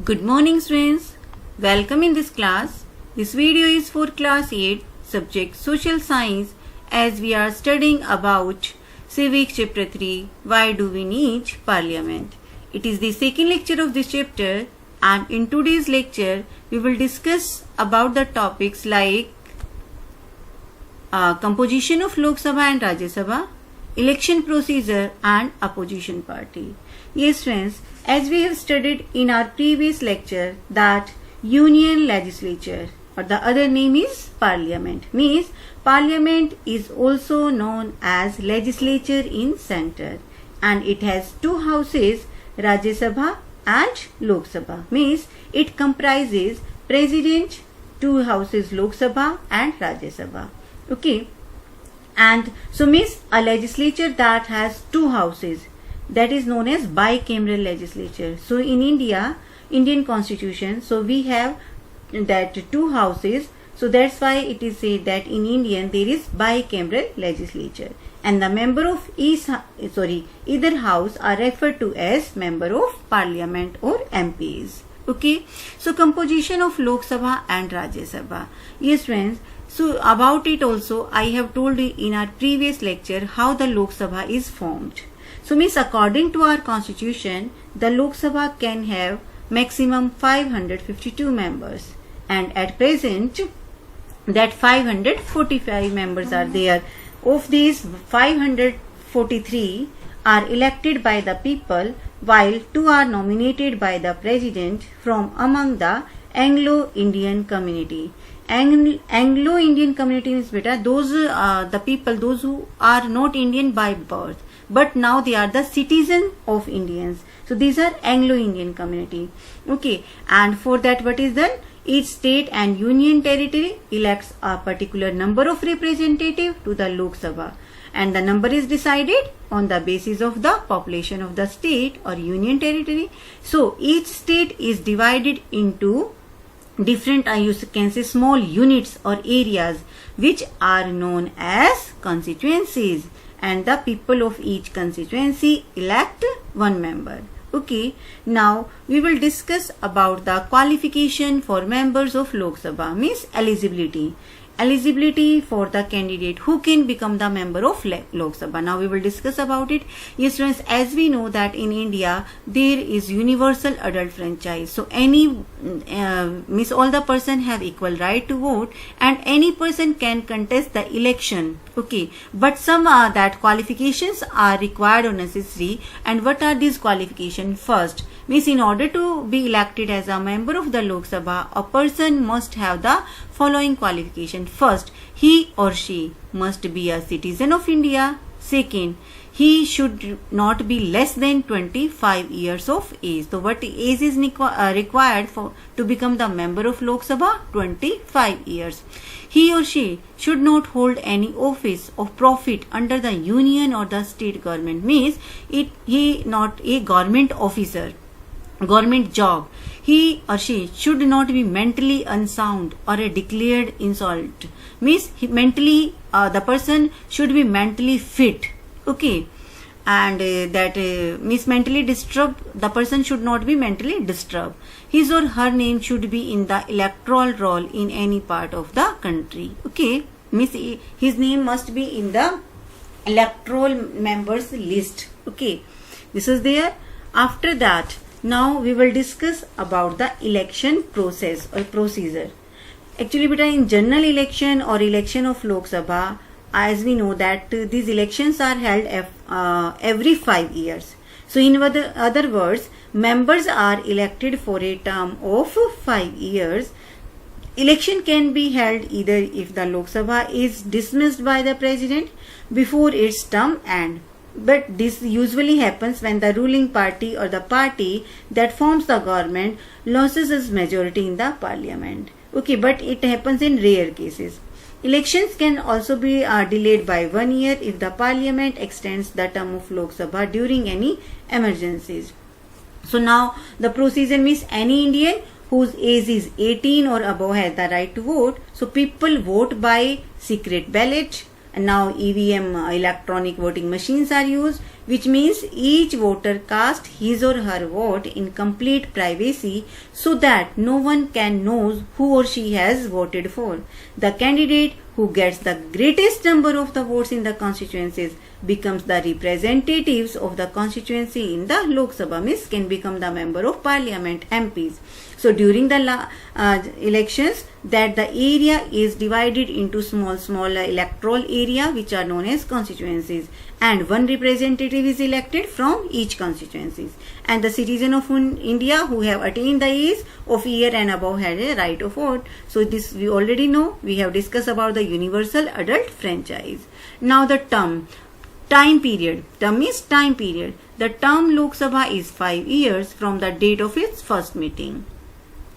Good morning students. Welcome in this class. This video is for class 8 subject social science as we are studying about civic chapter 3 why do we need parliament. It is the second lecture of this chapter and in today's lecture we will discuss about the topics like composition of Lok Sabha and Rajya Sabha, election procedure and opposition party. Yes friends, as we have studied in our previous lecture that union legislature or the other name is parliament means parliament is also known as legislature in center and it has two houses Rajya Sabha and Lok Sabha means it comprises president, two houses Lok Sabha and Rajya Sabha. Okay, and so means a legislature that has two houses, that is known as bicameral legislature. So in Indian constitution, so we have that two houses, so that's why it is said that in Indian there is bicameral legislature and the member of either house are referred to as member of parliament or MPs. Okay, so composition of Lok Sabha and Rajya Sabha. Yes friends, so about it also I have told you in our previous lecture how the Lok Sabha is formed. So means according to our constitution, the Lok Sabha can have maximum 552 members and at present that 545 members are there. Of these 543 are elected by the people while 2 are nominated by the president from among the Anglo-Indian community. Anglo-Indian community means beta those the people those who are not Indian by birth but now they are the citizen of Indians. So these are Anglo-Indian community. Okay, and for that what is done? Each state and union territory elects a particular number of representative to the Lok Sabha and the number is decided on the basis of the population of the state or union territory. So each state is divided into different you can say small units or areas which are known as constituencies and the people of each constituency elect one member. Okay, now we will discuss about the qualification for members of Lok Sabha means eligibility for the candidate who can become the member of Lok Sabha. Now we will discuss about it. Yes friends, as we know that in India there is universal adult franchise. So any means all the person have equal right to vote and any person can contest the election. Okay, but some that qualifications are required or necessary. And what are these qualifications? First means in order to be elected as a member of the Lok Sabha, a person must have the following qualification. First, he or she must be a citizen of India. Second, he should not be less than 25 years of age. So what age is required for to become the member of Lok Sabha? 25 years. He or she should not hold any office of profit under the union or the state government means he not a government officer, government job. He or she should not be mentally unsound or a declared insult means the person should be mentally fit. Okay, and that means mentally disturbed, the person should not be mentally disturbed. His or her name should be in the electoral roll in any part of the country. Okay, means his name must be in the electoral members list. Okay, this is there. After that, now we will discuss about the election process or procedure. Actually beta in general election or election of Lok Sabha, as we know that these elections are held every 5 years. So in other words, members are elected for a term of 5 years. Election can be held either if the Lok Sabha is dismissed by the president before its term end. But this usually happens when the ruling party or the party that forms the government loses its majority in the parliament. Okay, but it happens in rare cases. Elections can also be delayed by 1 year if the parliament extends the term of Lok Sabha during any emergencies. So now the procedure means any Indian whose age is 18 or above has the right to vote. So people vote by secret ballot. And now EVM electronic voting machines are used. which means each voter casts his or her vote in complete privacy so that no one can know who or she has voted for. The candidate who gets the greatest number of the votes in the constituencies becomes the representatives of the constituency in the Lok Sabha, means can become the member of parliament, MPs. So during the elections, that the area is divided into small electoral area which are known as constituencies, and one representative is elected from each constituencies, and the citizen of India who have attained the age of year and above had a right of vote. So this we already know. We have discussed about the universal adult franchise. Now the time period. Term is time period. The term Lok Sabha is 5 years from the date of its first meeting,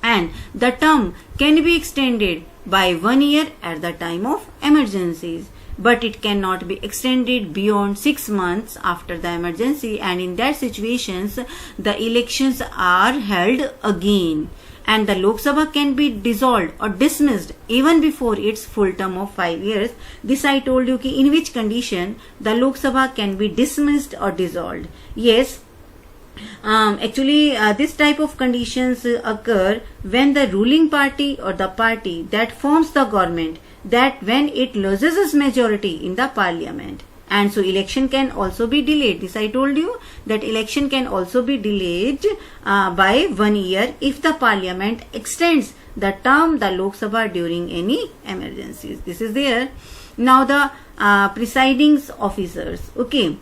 and the term can be extended by 1 year at the time of emergencies, but it cannot be extended beyond 6 months after the emergency, and in that situations the elections are held again, and the Lok Sabha can be dissolved or dismissed even before its full term of 5 years. This I told you ki in which condition the Lok Sabha can be dismissed or dissolved. Yes, actually this type of conditions occur when the ruling party or the party that forms the government, that when it loses its majority in the parliament, and so election can also be delayed. This I told you that election can also be delayed by 1 year if the parliament extends the term the Lok Sabha during any emergencies. This is there. Now the presiding officers, okay,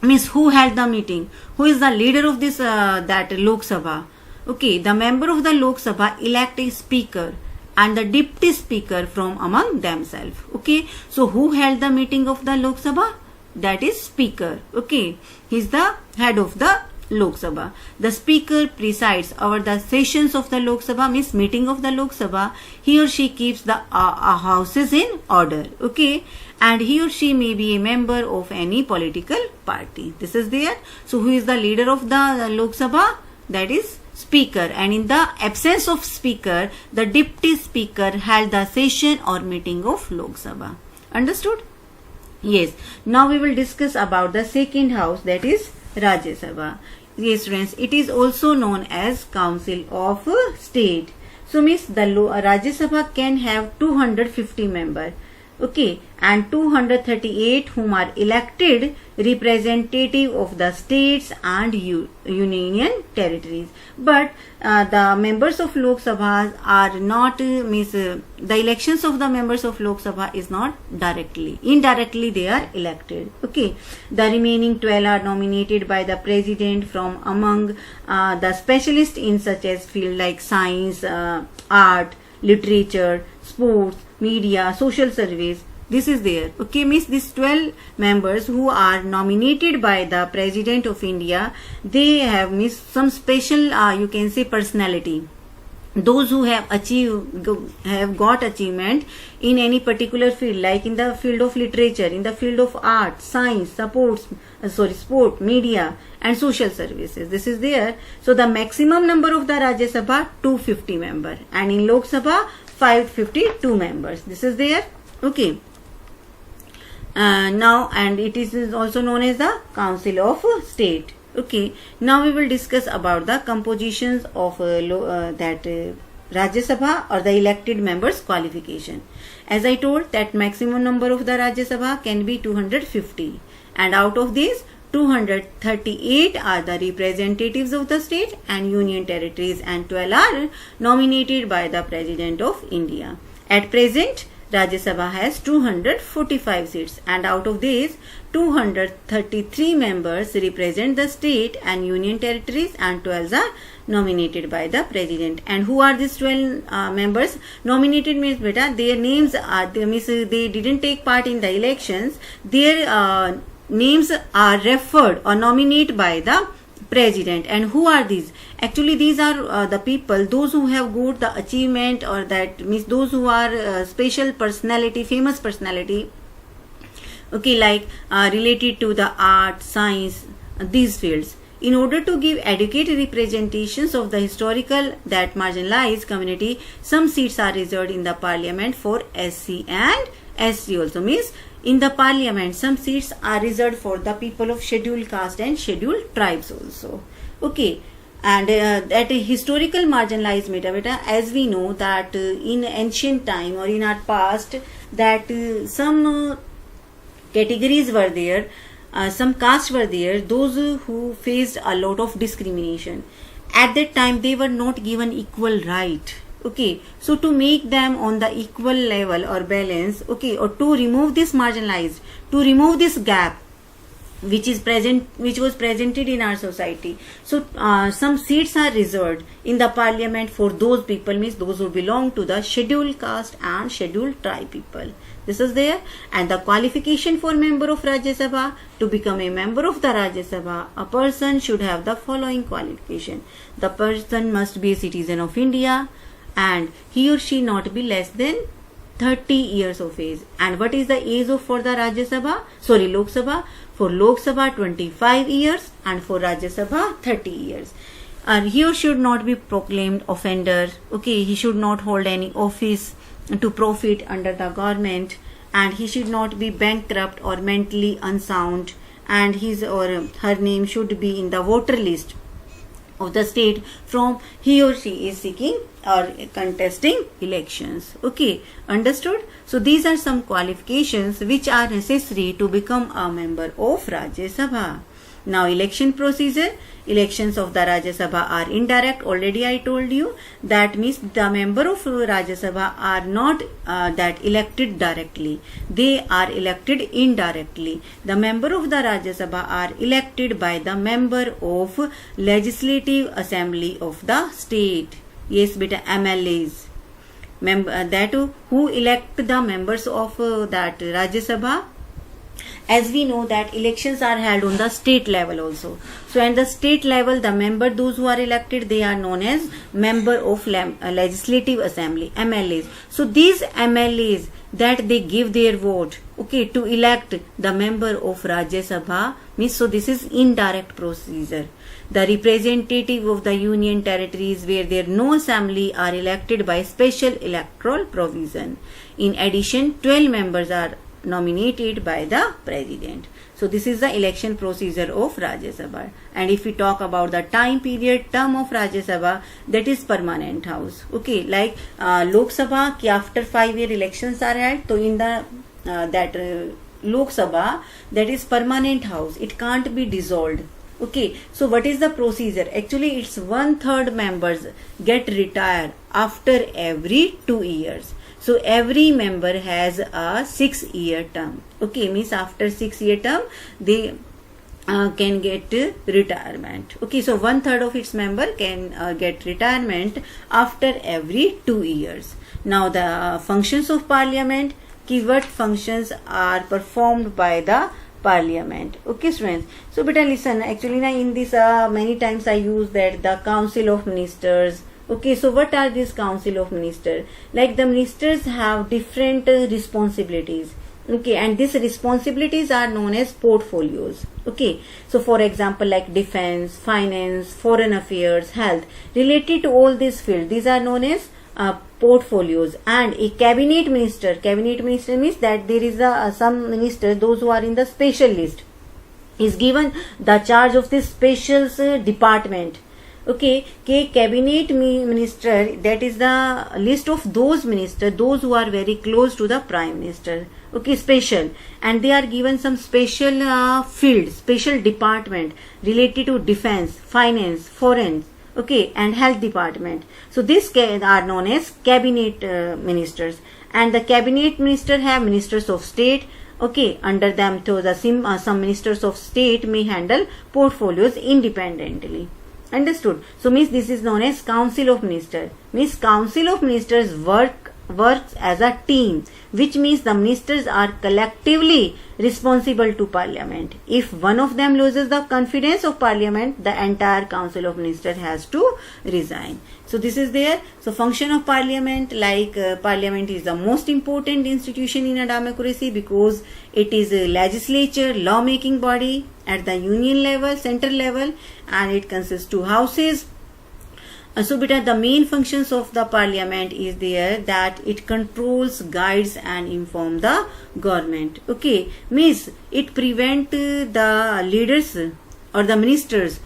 means who held the meeting, who is the leader of this that Lok Sabha. Okay, the member of the Lok Sabha elect a speaker and the deputy speaker from among themselves. Okay, so who held the meeting of the Lok Sabha? That is speaker. Okay, he is the head of the Lok Sabha. The speaker presides over the sessions of the Lok Sabha, means meeting of the Lok Sabha. He or she keeps the houses in order. Okay, and he or she may be a member of any political party. This is there. So who is the leader of the Lok Sabha? That is speaker, and in the absence of speaker, the deputy speaker held the session or meeting of Lok Sabha. Understood? Yes. Now we will discuss about the second house, that is Rajya Sabha. Yes, friends, it is also known as Council of State. So means the Rajya Sabha can have 250 members. Okay, and 238 whom are elected representative of the states and union territories. But the members of Lok Sabha are not the elections of the members of Lok Sabha is not directly, indirectly they are elected. Okay, the remaining 12 are nominated by the president from among the specialists in such as field like science, art, literature, sports, media, social service. This is there. Okay, means these 12 members who are nominated by the President of India, they have some special you can say personality. Those who have got achievement in any particular field, like in the field of literature, in the field of art, science, sport, media and social services. This is there. So the maximum number of the Rajya Sabha 250 members, and in Lok Sabha 552 members. This is there. Okay. Now, and it is also known as the Council of State. Okay, now we will discuss about the compositions of that Rajya Sabha or the elected members qualification. As I told that maximum number of the Rajya Sabha can be 250, and out of these 238 are the representatives of the state and union territories, and 12 are nominated by the President of India. At present, Rajya Sabha has 245 seats, and out of these 233 members represent the state and union territories, and 12 are nominated by the president. And who are these 12 members? Nominated means beta, their names are, they didn't take part in the elections, their names are referred or nominated by the president. And who are these? Actually, these are the people, those who have got the achievement, or that means those who are special personality, famous personality. Okay, like related to the art, science, these fields. In order to give adequate representations of the historical that marginalized community, some seats are reserved in the parliament for SC and SC also, means in the parliament, some seats are reserved for the people of scheduled caste and scheduled tribes also. Okay. And that historical marginalized beta, as we know that in ancient time or in our past, that some categories were there, some castes were there, those who faced a lot of discrimination. At that time, they were not given equal right. Okay, so to make them on the equal level or balance, okay, or to remove this marginalized, to remove this gap, which was presented in our society. So some seats are reserved in the parliament for those people, means those who belong to the scheduled caste and scheduled tribe people. This is there. And the qualification for member of Rajya Sabha: to become a member of the Rajya Sabha, a person should have the following qualification. The person must be a citizen of India, and he or she not be less than 30 years of age. And what is the age of for the Rajya Sabha? Lok Sabha. For Lok Sabha 25 years and for Rajya Sabha 30 years. And he should not be proclaimed offender. Okay, he should not hold any office to profit under the government, and he should not be bankrupt or mentally unsound, and his or her name should be in the voter list of the state from he or she is seeking or contesting elections. Okay, understood? So these are some qualifications which are necessary to become a member of Rajya Sabha. Now, election procedure. Elections of the Rajya Sabha are indirect. Already I told you. That means the member of Rajya Sabha are not that elected directly. They are elected indirectly. The member of the Rajya Sabha are elected by the member of Legislative Assembly of the state. Yes, beta, MLAs. That who elect the members of that Rajya Sabha. As we know that elections are held on the state level also. So at the state level, the member, those who are elected, they are known as member of Legislative Assembly, MLAs. So these MLAs that they give their vote, okay, to elect the member of Rajya Sabha, means so this is indirect procedure. The representative of the union territories where there no assembly are elected by special electoral provision. In addition, 12 members are nominated by the president. So this is the election procedure of Rajya Sabha. And if we talk about the time period, term of Rajya Sabha, that is permanent house. Okay, like Lok Sabha, after 5-year elections are held, so in the Lok Sabha, that is permanent house. It can't be dissolved. Okay, so what is the procedure? Actually, it's 1/3 members get retired after every 2 years. So every member has a 6-year term. Okay, means after 6-year term, they can get retirement. Okay, so 1/3 of its member can get retirement after every 2 years. Now the functions of parliament, what functions are performed by the parliament. Okay, students. So beta listen, actually in this many times I use that the council of ministers. Okay, so what are these council of ministers? Like the ministers have different responsibilities. Okay, and these responsibilities are known as portfolios. Okay, so for example, like defense, finance, foreign affairs, health, related to all these fields, these are known as portfolios. And a cabinet minister means that there is some ministers, those who are in the special list, is given the charge of this special department. Okay, cabinet minister, that is the list of those ministers, those who are very close to the prime minister. Okay, special, and they are given some special field, special department related to defense, finance, foreign, okay, and health department. So these are known as cabinet ministers. And the cabinet minister have ministers of state. Okay, under them to the some ministers of state may handle portfolios independently. Understood? So means this is known as council of ministers. Means council of ministers works as a team, which means the ministers are collectively responsible to parliament. If one of them loses the confidence of parliament, the entire council of ministers has to resign. So this is there. So function of parliament, like parliament is the most important institution in a democracy because it is a legislature, lawmaking body at the union level, central level, and it consists two houses. So beta, the main functions of the parliament is there that it controls, guides and inform the government. Okay, means it prevent the leaders or the ministers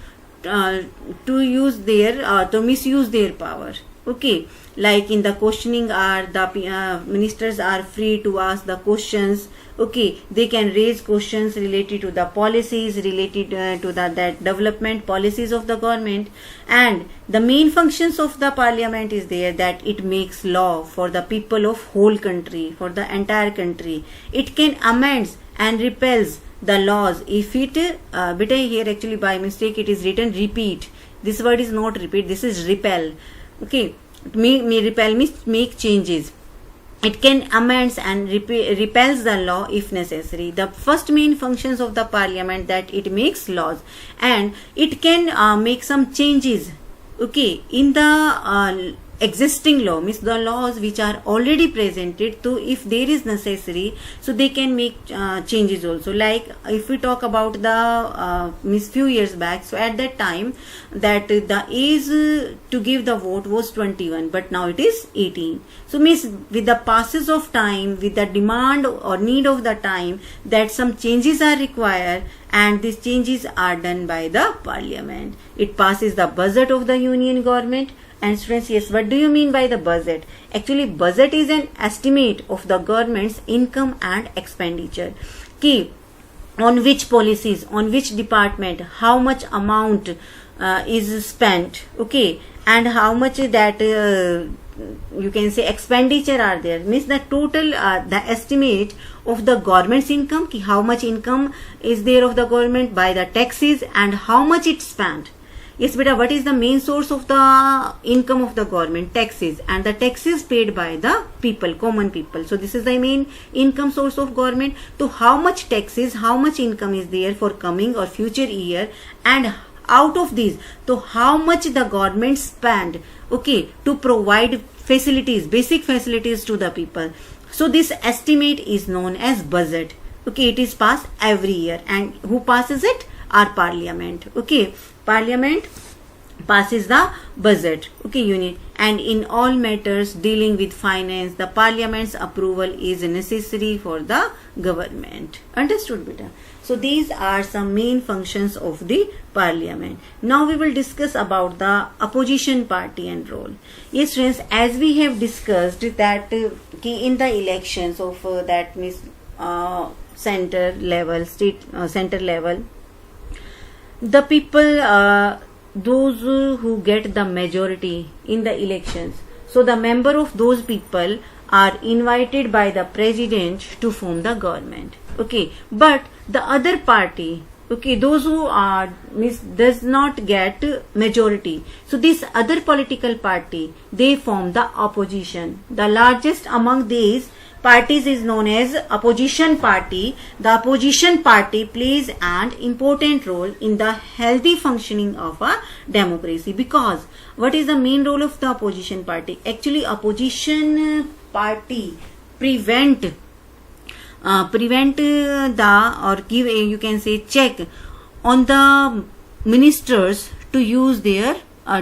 to use their to misuse their power. Okay, like in the questioning hour, the ministers are free to ask the questions. Okay, they can raise questions related to the policies, related to the that development policies of the government. And the main functions of the parliament is there that it makes law for the people of whole country, for the entire country. It can amend and repels the laws if it beta, here actually by mistake it is written repeat. This word is not repeat, this is repel. Okay, repel means make changes. It can amends and repels the law if necessary. The first main functions of the parliament that it makes laws, and it can make some changes, okay, in the existing law, means the laws which are already presented. So if there is necessary, so they can make changes also. Like if we talk about the means few years back, so at that time that the age to give the vote was 21, but now it is 18. So means with the passage of time, with the demand or need of the time, that some changes are required, and these changes are done by the parliament. It passes the budget of the union government. And students, yes, what do you mean by the budget? Actually, budget is an estimate of the government's income and expenditure. Key on which policies, on which department, how much amount is spent, okay, and how much that you can say expenditure are there. Means the total, the estimate of the government's income, ki how much income is there of the government by the taxes and how much it spent. Yes, beta, what is the main source of the income of the government? Taxes, and the taxes paid by the people, common people. So this is the main income source of government. So how much taxes, how much income is there for coming or future year, and out of these, so how much the government spend, okay, to provide facilities, basic facilities to the people. So this estimate is known as budget. Okay, it is passed every year, and who passes it? Our parliament. Okay, parliament passes the budget, okay, unit, and in all matters dealing with finance, the parliament's approval is necessary for the government. Understood, beta? So these are some main functions of the parliament. Now we will discuss about the opposition party and role. Yes, friends, as we have discussed that in the elections of that means center level, state center level, the people, those who get the majority in the elections, so the member of those people are invited by the president to form the government. Okay, but the other party, okay, those who are does not get majority, so this other political party, they form the opposition. The largest among these parties is known as opposition party. The opposition party plays an important role in the healthy functioning of a democracy. Because what is the main role of the opposition party? Actually, opposition party prevent the, or give a, you can say, check on the ministers to use their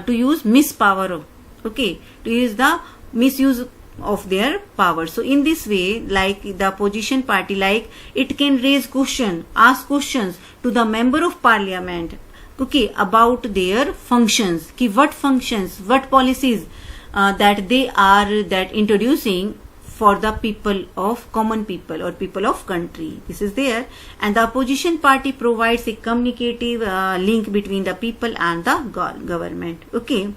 to use mispower, okay, to use the misuse of their power. So in this way, like the opposition party, like it can raise question, ask questions to the member of parliament, okay, about their functions, ki what functions, what policies that they are that introducing for the people of common people or people of country. This is there, and the opposition party provides a communicative link between the people and the government. Okay.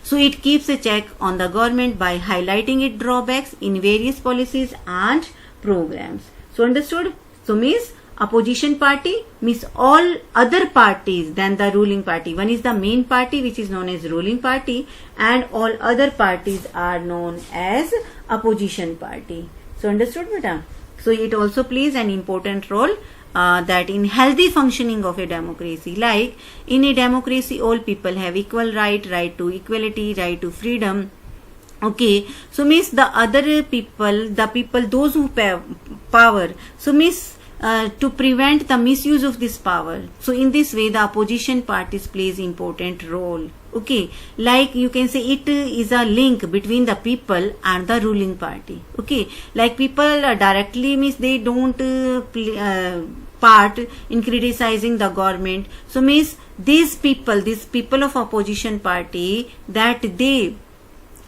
So it keeps a check on the government by highlighting its drawbacks in various policies and programs. So understood? So means opposition party means all other parties than the ruling party. One is the main party which is known as ruling party, and all other parties are known as opposition party. So understood, beta? So it also plays an important role that in healthy functioning of a democracy. Like in a democracy, all people have equal right to equality, right to freedom. Okay, so means the other people, the people those who have power, so means to prevent the misuse of this power. So in this way, the opposition parties plays important role. Okay, like you can say it is a link between the people and the ruling party. Okay, like people directly means they don't part in criticizing the government. So means these people of opposition party, that they,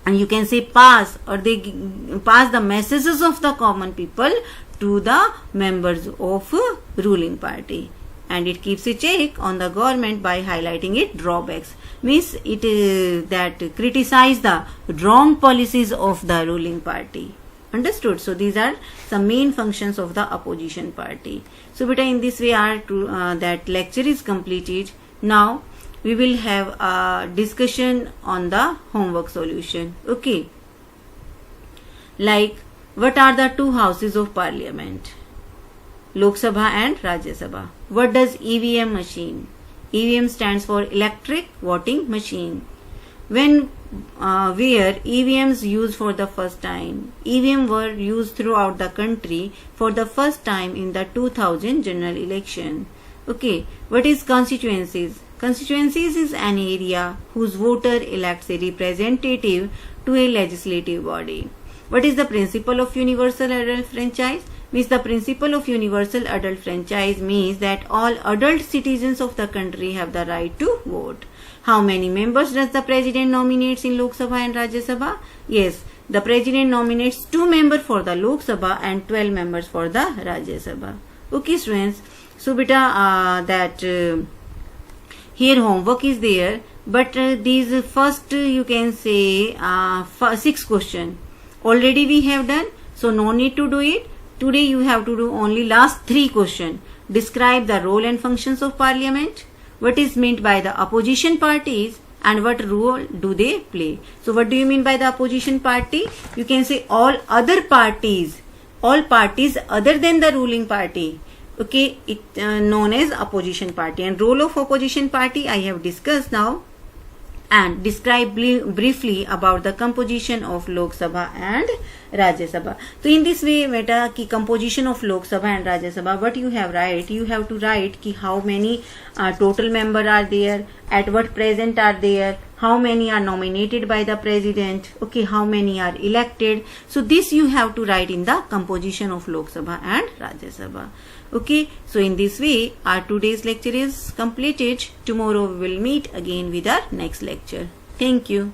and you can say pass, or they pass the messages of the common people to the members of ruling party, and it keeps a check on the government by highlighting its drawbacks. Means it that criticize the wrong policies of the ruling party. Understood? So these are some main functions of the opposition party. So beta, in this way our that lecture is completed. Now we will have a discussion on the homework solution. Okay, like what are the two houses of parliament? Lok Sabha and Rajya Sabha. What does EVM machine? EVM stands for electric voting machine. When where EVMs used for the first time? EVM were used throughout the country for the first time in the 2000 general election. Okay, what is constituencies? Constituencies is an area whose voter elects a representative to a legislative body. What is the principle of universal adult franchise? Means the principle of universal adult franchise means that all adult citizens of the country have the right to vote. How many members does the president nominates in Lok Sabha and Rajya Sabha? Yes, the president nominates 2 members for the Lok Sabha and 12 members for the Rajya Sabha. Okay students, so beta here homework is there, but these first you can say 6 questions already we have done, so no need to do it. Today you have to do only last 3 questions. Describe the role and functions of parliament. What is meant by the opposition parties and what role do they play? So what do you mean by the opposition party? You can say all other parties, all parties other than the ruling party. Okay, it known as opposition party. And role of opposition party I have discussed now, and describe briefly about the composition of Lok Sabha and Rajya Sabha. So in this way beta ki composition of Lok Sabha and Rajya Sabha, what you have write, you have to write ki how many total member are there, at what present are there, how many are nominated by the president, okay, how many are elected. So this you have to write in the composition of Lok Sabha and Rajya Sabha. Okay, so in this way our today's lecture is completed. Tomorrow we will meet again with our next lecture. Thank you.